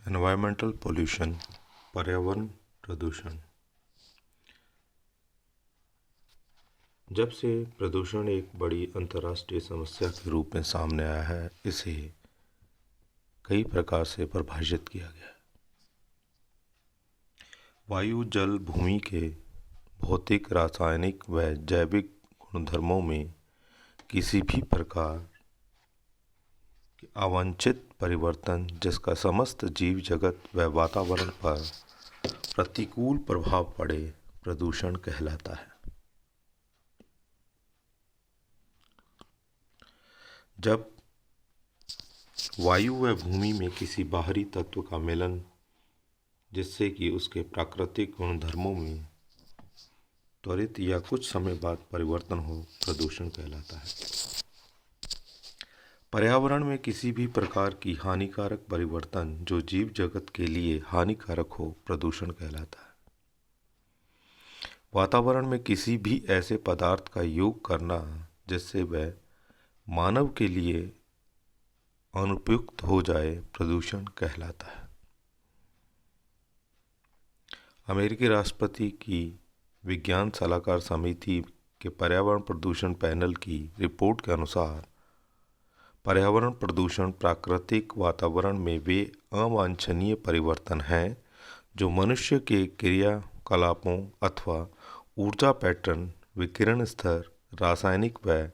Environmental pollution, पर्यावरण प्रदूषण। जब से प्रदूषण एक बड़ी अंतर्राष्ट्रीय समस्या के रूप में सामने आया है, इसे कई प्रकार से परिभाषित किया गया है। वायु, जल, भूमि के भौतिक, रासायनिक व जैविक गुणधर्मों में किसी भी प्रकार के अवांछित परिवर्तन जिसका समस्त जीव जगत व वातावरण पर प्रतिकूल प्रभाव पड़े, प्रदूषण कहलाता है। जब वायु व भूमि में किसी बाहरी तत्व का मिलन जिससे कि उसके प्राकृतिक गुणधर्मों में त्वरित या कुछ समय बाद परिवर्तन हो, प्रदूषण कहलाता है। पर्यावरण में किसी भी प्रकार की हानिकारक परिवर्तन जो जीव जगत के लिए हानिकारक हो, प्रदूषण कहलाता है। वातावरण में किसी भी ऐसे पदार्थ का योग करना जिससे वह मानव के लिए अनुपयुक्त हो जाए, प्रदूषण कहलाता है। अमेरिकी राष्ट्रपति की विज्ञान सलाहकार समिति के पर्यावरण प्रदूषण पैनल की रिपोर्ट के अनुसार पर्यावरण प्रदूषण प्राकृतिक वातावरण में वे अवांछनीय परिवर्तन हैं जो मनुष्य के क्रियाकलापों अथवा ऊर्जा पैटर्न, विकिरण स्तर, रासायनिक व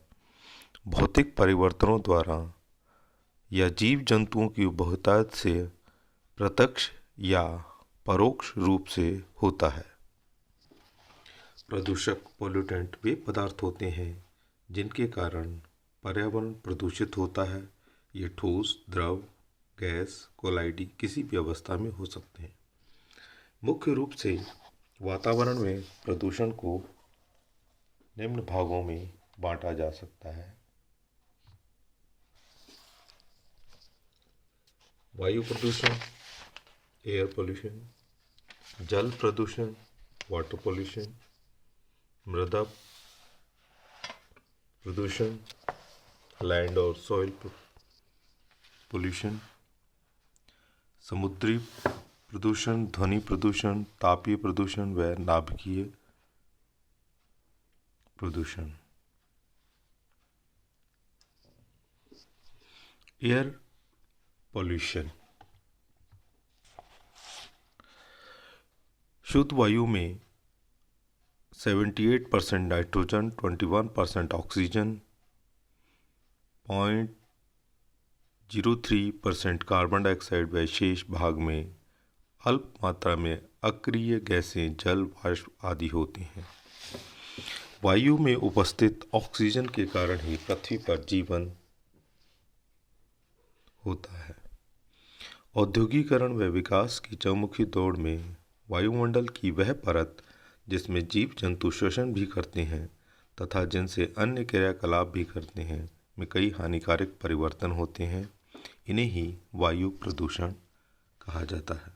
भौतिक परिवर्तनों द्वारा या जीव जंतुओं की बहुतायत से प्रत्यक्ष या परोक्ष रूप से होता है। प्रदूषक पोल्यूटेंट वे पदार्थ होते हैं जिनके कारण पर्यावरण प्रदूषित होता है। ये ठोस, द्रव, गैस, कोलाइडी किसी भी अवस्था में हो सकते हैं। मुख्य रूप से वातावरण में प्रदूषण को निम्न भागों में बांटा जा सकता है। वायु प्रदूषण, एयर पोल्यूशन, जल प्रदूषण, वाटर पोल्यूशन, मृदा प्रदूषण, लैंड और सॉइल पोल्यूशन, समुद्री प्रदूषण, ध्वनि प्रदूषण, तापीय प्रदूषण व नाभिकीय प्रदूषण। एयर पोल्यूशन, शुद्ध वायु में 78% नाइट्रोजन, 21% ऑक्सीजन, 0.03% कार्बन डाइऑक्साइड व शेष भाग में अल्प मात्रा में अक्रिय गैसें, जल, वाष्प आदि होती हैं। वायु में उपस्थित ऑक्सीजन के कारण ही पृथ्वी पर जीवन होता है। औद्योगिकरण व विकास की चहुमुखी दौड़ में वायुमंडल की वह परत जिसमें जीव जंतु श्वसन भी करते हैं तथा जिनसे अन्य क्रियाकलाप भी करते हैं में कई हानिकारक परिवर्तन होते हैं। इन्हें ही वायु प्रदूषण कहा जाता है।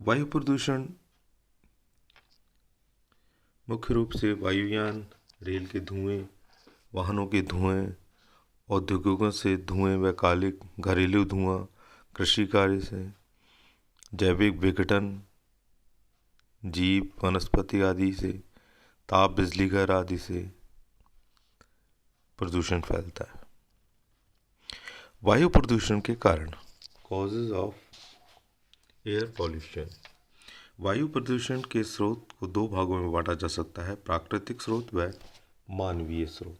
वायु प्रदूषण मुख्य रूप से वायुयान, रेल के धुएं, वाहनों के धुएं, औद्योगिकों से धुएं व कालिक, घरेलू धुआं, कृषि कार्य से, जैविक विघटन, जीव, वनस्पति आदि से, ताप बिजली घर आदि से प्रदूषण फैलता है। वायु प्रदूषण के कारण, कॉजेज ऑफ एयर पॉल्यूशन। वायु प्रदूषण के स्रोत को दो भागों में बांटा जा सकता है, प्राकृतिक स्रोत व मानवीय स्रोत।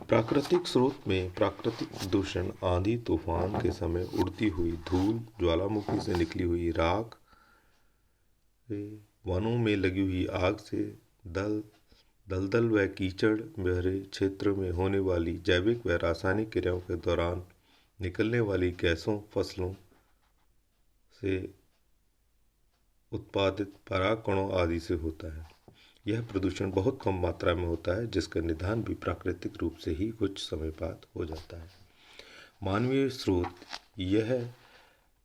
प्राकृतिक स्रोत में प्राकृतिक प्रदूषण आंधी तूफान के समय उड़ती हुई धूल, ज्वालामुखी से निकली हुई राख, वनों में लगी हुई आग से, दलदल व कीचड़ भरे क्षेत्र में होने वाली जैविक व रासायनिक क्रियाओं के दौरान निकलने वाली गैसों, फसलों से उत्पादित परागकणों आदि से होता है। यह प्रदूषण बहुत कम मात्रा में होता है जिसका निदान भी प्राकृतिक रूप से ही कुछ समय बाद हो जाता है। मानवीय स्रोत, यह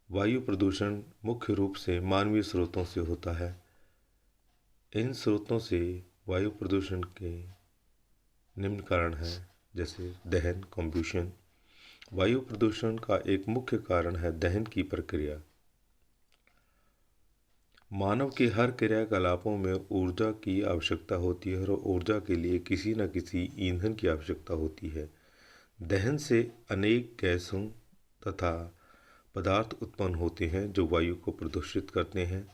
वायु प्रदूषण मुख्य रूप से मानवीय स्रोतों से होता है। इन स्रोतों से वायु प्रदूषण के निम्न कारण हैं, जैसे दहन, कम्ब्यूशन, वायु प्रदूषण का एक मुख्य कारण है दहन की प्रक्रिया। मानव के हर क्रियाकलापों में ऊर्जा की आवश्यकता होती है और ऊर्जा के लिए किसी न किसी ईंधन की आवश्यकता होती है। दहन से अनेक गैसों तथा पदार्थ उत्पन्न होते हैं जो वायु को प्रदूषित करते हैं।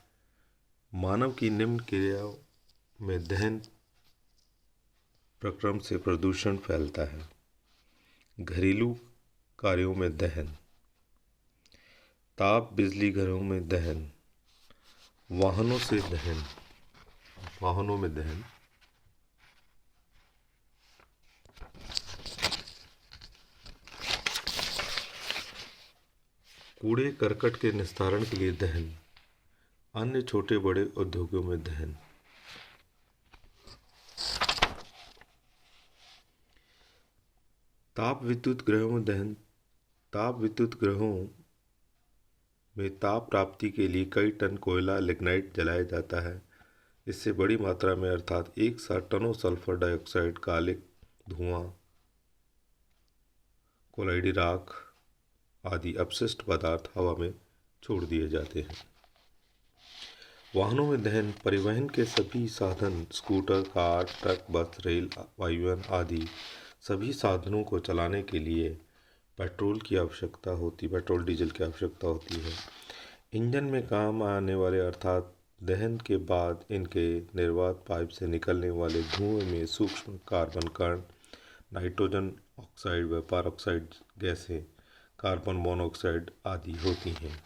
मानव की निम्न क्रियाओं में दहन प्रक्रम से प्रदूषण फैलता है। घरेलू कार्यों में दहन, ताप बिजली घरों में दहन, वाहनों में दहन, कूड़े करकट के निस्तारण के लिए दहन, अन्य छोटे बड़े उद्योगों में दहन। ताप विद्युत ग्रहों में दहन, ताप विद्युत ग्रहों में ताप प्राप्ति के लिए कई टन कोयला लिग्नाइट जलाया जाता है। इससे बड़ी मात्रा में अर्थात एक साथ टनों सल्फर डाइऑक्साइड, काले धुआं, कोलाइडी राख आदि अपशिष्ट पदार्थ हवा में छोड़ दिए जाते हैं। वाहनों में दहन, परिवहन के सभी साधन, स्कूटर, कार, ट्रक, बस, रेल, वायुयान आदि सभी साधनों को चलाने के लिए पेट्रोल डीजल की आवश्यकता होती है। इंजन में काम आने वाले अर्थात दहन के बाद इनके निर्वात पाइप से निकलने वाले धुएं में सूक्ष्म कार्बन कण, नाइट्रोजन ऑक्साइड व पेरोक्साइड गैसें, कार्बन मोनोऑक्साइड आदि होती हैं।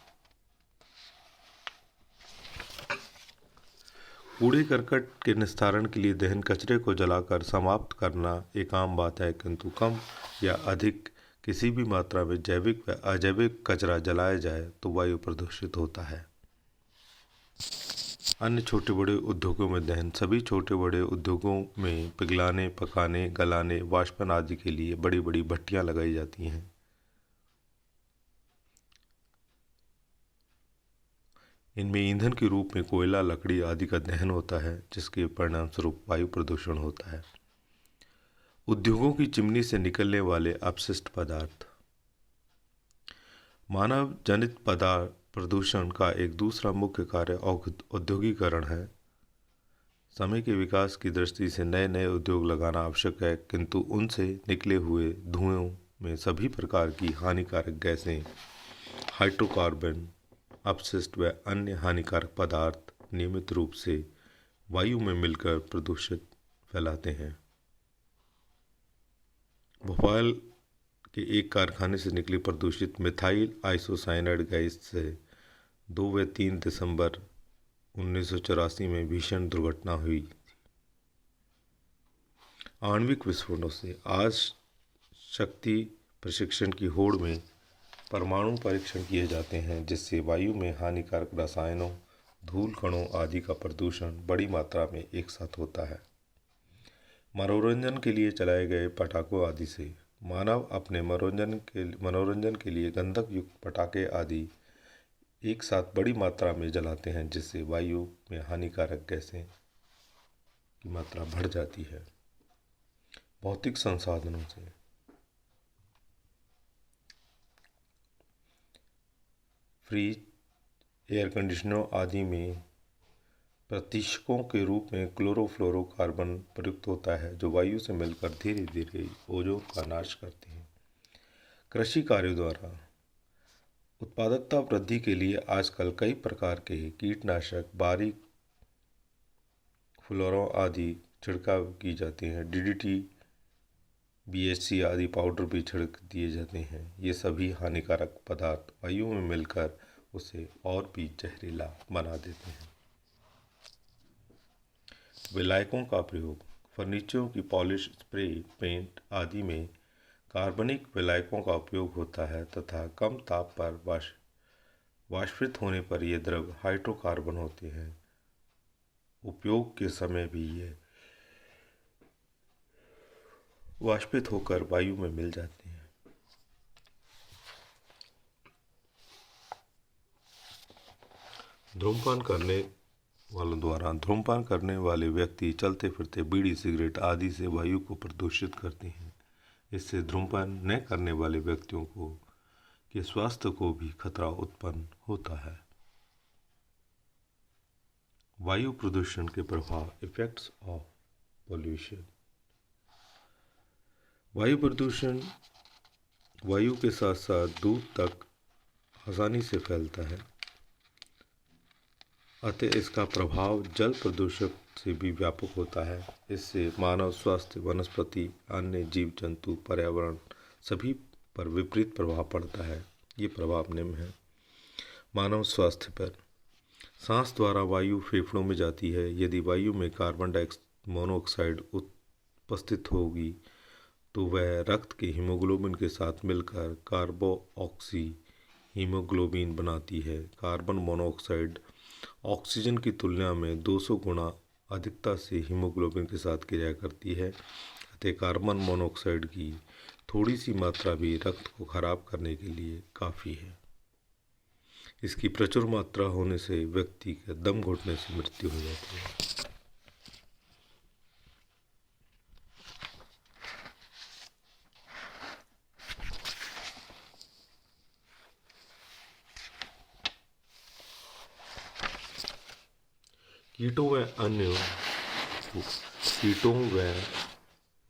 कूड़े करकट के निस्तारण के लिए दहन, कचरे को जलाकर समाप्त करना एक आम बात है, किंतु कम या अधिक किसी भी मात्रा में जैविक व अजैविक कचरा जलाया जाए तो वायु प्रदूषित होता है। अन्य छोटे बड़े उद्योगों में दहन, सभी छोटे बड़े उद्योगों में पिघलाने, पकाने, गलाने, वाष्पन आदि के लिए बड़ी बड़ी भट्टियां लगाई जाती हैं। इनमें ईंधन के रूप में कोयला, लकड़ी आदि का दहन होता है, जिसके परिणाम स्वरूप वायु प्रदूषण होता है। उद्योगों की चिमनी से निकलने वाले अपशिष्ट पदार्थ, मानव जनित पदार्थ प्रदूषण का एक दूसरा मुख्य कार्य औद्योगिकरण है। समय के विकास की दृष्टि से नए नए उद्योग लगाना आवश्यक है, किंतु उनसे निकले हुए धुएं में सभी प्रकार की हानिकारक गैसें, हाइड्रोकार्बन, अपशिष्ट व अन्य हानिकारक पदार्थ नियमित रूप से वायु में मिलकर प्रदूषित फैलाते हैं। भोपाल के एक कारखाने से निकली प्रदूषित मिथाइल आइसोसाइनाइड गैस से 2 व 3 दिसंबर 1984 में भीषण दुर्घटना हुई थी। आणविक विस्फोटों से आज शक्ति प्रशिक्षण की होड़ में परमाणु परीक्षण किए जाते हैं, जिससे वायु में हानिकारक रसायनों, धूल कणों आदि का प्रदूषण बड़ी मात्रा में एक साथ होता है। मनोरंजन के लिए चलाए गए पटाखों आदि से मानव अपने मनोरंजन के लिए गंधक युक्त पटाखे आदि एक साथ बड़ी मात्रा में जलाते हैं, जिससे वायु में हानिकारक गैसें की मात्रा बढ़ जाती है। भौतिक संसाधनों से फ्रिज, एयर कंडीशनरों आदि में प्रतिषकों के रूप में क्लोरोफ्लोरोकार्बन प्रयुक्त होता है, जो वायु से मिलकर धीरे धीरे ओजोन का नाश करते हैं। कृषि कार्यों द्वारा उत्पादकता वृद्धि के लिए आजकल कई प्रकार के कीटनाशक, बारीक फ्लोरों आदि छिड़काव की जाती हैं। डीडीटी, बीएचसी आदि पाउडर भी छिड़क दिए जाते हैं। ये सभी हानिकारक पदार्थ वायु में मिलकर उसे और भी जहरीला बना देते हैं। विलायकों का प्रयोग, फर्नीचरों की पॉलिश, स्प्रे, पेंट आदि में कार्बनिक विलायकों का उपयोग होता है तथा कम ताप पर वाष्पित होने पर ये द्रव हाइड्रोकार्बन होते हैं। उपयोग के समय भी ये वाष्पित होकर वायु में मिल जाते हैं। धूम्रपान करने वालों द्वारा धूम्रपान करने वाले व्यक्ति चलते फिरते बीड़ी, सिगरेट आदि से वायु को प्रदूषित करते हैं। इससे धूम्रपान न करने वाले व्यक्तियों के स्वास्थ्य को भी खतरा उत्पन्न होता है। वायु प्रदूषण के प्रभाव, इफेक्ट्स ऑफ पॉल्यूशन। वायु प्रदूषण वायु के साथ साथ दूर तक आसानी से फैलता है, अतः इसका प्रभाव जल प्रदूषण से भी व्यापक होता है। इससे मानव स्वास्थ्य, वनस्पति, अन्य जीव जंतु, पर्यावरण सभी पर विपरीत प्रभाव पड़ता है। ये प्रभाव निम्न है। मानव स्वास्थ्य पर, सांस द्वारा वायु फेफड़ों में जाती है। यदि वायु में कार्बन मोनोऑक्साइड उपस्थित होगी तो वह रक्त के हीमोग्लोबिन के साथ मिलकर कार्बोऑक्सी हीमोग्लोबिन बनाती है। कार्बन मोनोऑक्साइड ऑक्सीजन की तुलना में 200 गुना अधिकता से हीमोग्लोबिन के साथ क्रिया करती है, अतः कार्बन मोनोऑक्साइड की थोड़ी सी मात्रा भी रक्त को खराब करने के लिए काफ़ी है। इसकी प्रचुर मात्रा होने से व्यक्ति का दम घुटने से मृत्यु हो जाती है। कीटों व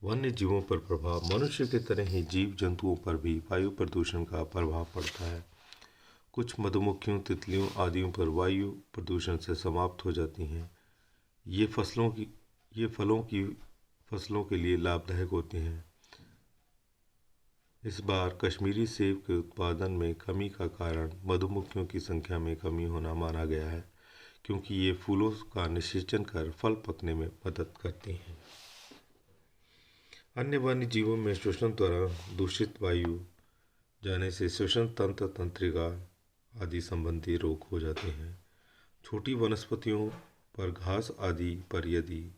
वन्य जीवों पर प्रभाव। मनुष्य के तरह ही जीव जंतुओं पर भी वायु प्रदूषण का प्रभाव पड़ता है। कुछ मधुमक्खियों, तितलियों आदियों पर वायु प्रदूषण से समाप्त हो जाती हैं। ये फसलों के लिए लाभदायक होते हैं। इस बार कश्मीरी सेब के उत्पादन में कमी का कारण मधुमक्खियों की संख्या में कमी होना माना गया है, क्योंकि ये फूलों का निषेचन कर फल पकने में मदद करती हैं। अन्य वन्य जीवों में श्वसन द्वारा दूषित वायु जाने से श्वसन तंत्र, तंत्रिका आदि संबंधी रोग हो जाते हैं। छोटी वनस्पतियों पर, घास आदि पर यदि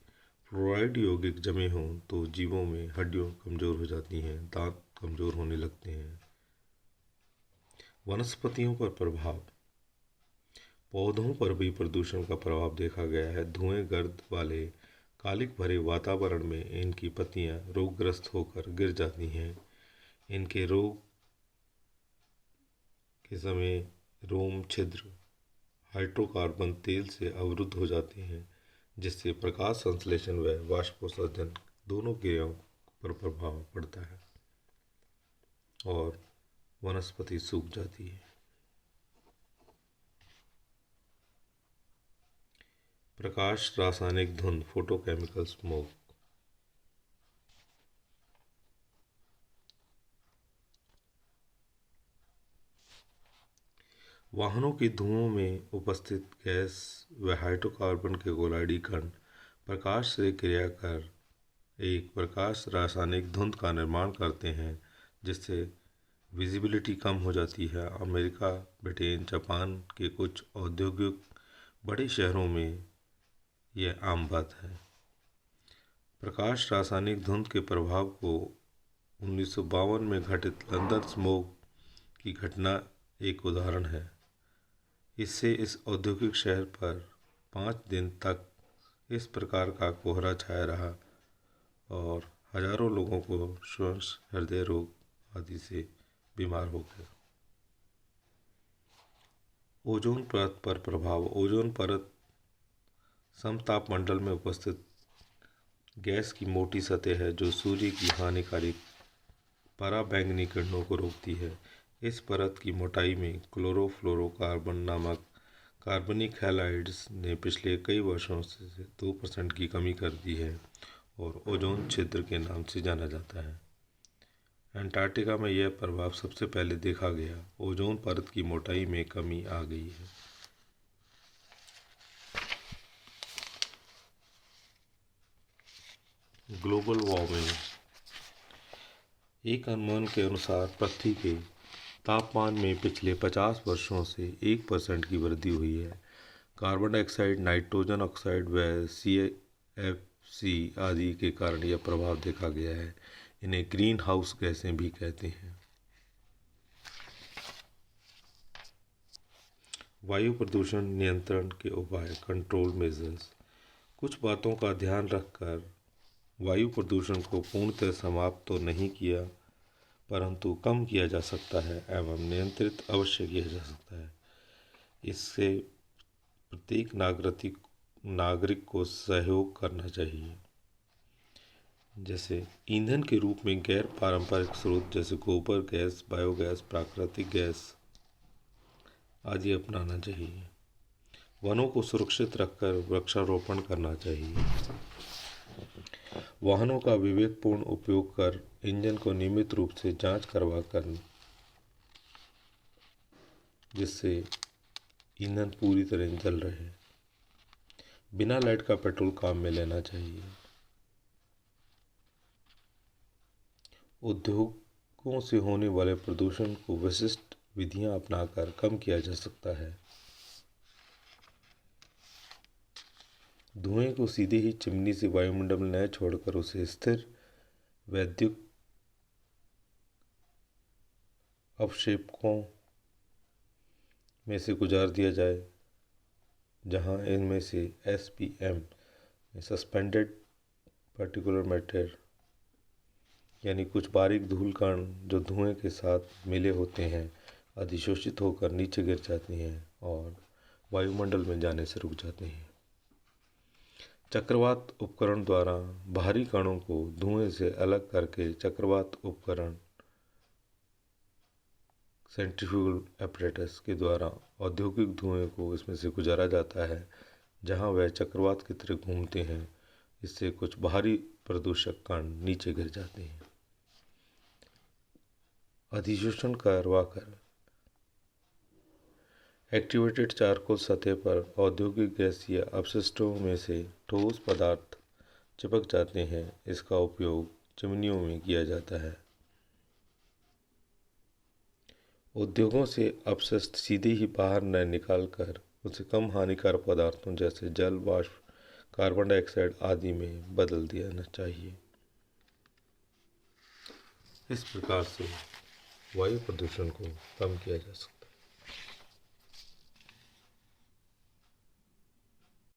फ्लोराइड यौगिक जमे हों तो जीवों में हड्डियां कमज़ोर हो जाती हैं, दांत कमज़ोर होने लगते हैं। वनस्पतियों पर प्रभाव। पौधों पर भी प्रदूषण का प्रभाव देखा गया है। धुएं गर्द वाले कालिक भरे वातावरण में इनकी पत्तियां रोगग्रस्त होकर गिर जाती हैं। इनके रोग के समय रोम छिद्र हाइड्रोकार्बन तेल से अवरुद्ध हो जाते हैं, जिससे प्रकाश संश्लेषण व वाष्पोत्सर्जन दोनों क्रियाओं पर प्रभाव पड़ता है और वनस्पति सूख जाती है। प्रकाश, रासायनिक धुंध, फोटोकेमिकल स्मोक। वाहनों के धुओं में उपस्थित गैस व हाइड्रोकार्बन के गोलार्धी कण प्रकाश से क्रिया कर एक प्रकाश रासायनिक धुंध का निर्माण करते हैं, जिससे विजिबिलिटी कम हो जाती है। अमेरिका, ब्रिटेन, जापान के कुछ औद्योगिक बड़े शहरों में यह आम बात है। प्रकाश रासायनिक धुंध के प्रभाव को 1952 में घटित लंदन स्मोक की घटना एक उदाहरण है। इससे इस औद्योगिक शहर पर 5 दिन तक इस प्रकार का कोहरा छाया रहा और हजारों लोगों को श्वास, हृदय रोग आदि से बीमार हो गए। ओजोन परत पर प्रभाव। ओजोन परत समतापमंडल में उपस्थित गैस की मोटी सतह है जो सूर्य की हानिकारक पराबैंगनी किरणों को रोकती है। इस परत की मोटाई में क्लोरोफ्लोरोकार्बन नामक कार्बनिक हैलाइड्स ने पिछले कई वर्षों से 2% की कमी कर दी है और ओजोन छिद्र के नाम से जाना जाता है। अंटार्कटिका में यह प्रभाव सबसे पहले देखा गया। ओजोन परत की मोटाई में कमी आ गई है। Global warming. एक अनुमान के अनुसार पृथ्वी के तापमान में पिछले 50 वर्षों से 1% की वृद्धि हुई है। कार्बन डाइऑक्साइड, नाइट्रोजन ऑक्साइड व CFC आदि के कारण यह प्रभाव देखा गया है। इन्हें ग्रीन हाउस गैसें भी कहते हैं। वायु प्रदूषण नियंत्रण के उपाय, कंट्रोल मेजर्स। कुछ बातों का ध्यान रखकर वायु प्रदूषण को पूर्णतः समाप्त तो नहीं किया, परंतु कम किया जा सकता है एवं नियंत्रित अवश्य किया जा सकता है। इससे प्रत्येक नागरिक को सहयोग करना चाहिए। जैसे ईंधन के रूप में गैर पारंपरिक स्रोत जैसे गोबर गैस, बायोगैस, प्राकृतिक गैस आदि अपनाना चाहिए। वनों को सुरक्षित रखकर वृक्षारोपण करना चाहिए। वाहनों का विवेकपूर्ण उपयोग कर इंजन को नियमित रूप से जांच करवा कर, जिससे ईंधन पूरी तरह जल रहे। बिना लाइट का पेट्रोल काम में लेना चाहिए। उद्योगों से होने वाले प्रदूषण को विशिष्ट विधियां अपनाकर कम किया जा सकता है। धुएं को सीधे ही चिमनी से वायुमंडल में न छोड़कर उसे स्थिर वैद्युत अवक्षेपकों में से गुजार दिया जाए, जहां इनमें से SPM सस्पेंडेड पार्टिकुलर मैटर यानी कुछ बारीक धूल कण जो धुएं के साथ मिले होते हैं अधिशोषित होकर नीचे गिर जाती हैं और वायुमंडल में जाने से रुक जाते हैं। चक्रवात उपकरण द्वारा भारी कणों को धुएं से अलग करके चक्रवात उपकरण सेंट्रीफ्यूगल apparatus के द्वारा औद्योगिक धुएं को इसमें से गुजारा जाता है, जहां वह चक्रवात की तरह घूमते हैं। इससे कुछ भारी प्रदूषक कण नीचे गिर जाते हैं। अधिशोषण करवाकर एक्टिवेटेड चारकोल सतह पर औद्योगिक गैस या अपशिष्टों में से ठोस पदार्थ चिपक जाते हैं। इसका उपयोग चिमनियों में किया जाता है। उद्योगों से अपशिष्ट सीधे ही बाहर न निकालकर उसे कम हानिकारक पदार्थों जैसे जल वाष्प, कार्बन डाइऑक्साइड आदि में बदल देना चाहिए। इस प्रकार से वायु प्रदूषण को कम किया जा सकता है।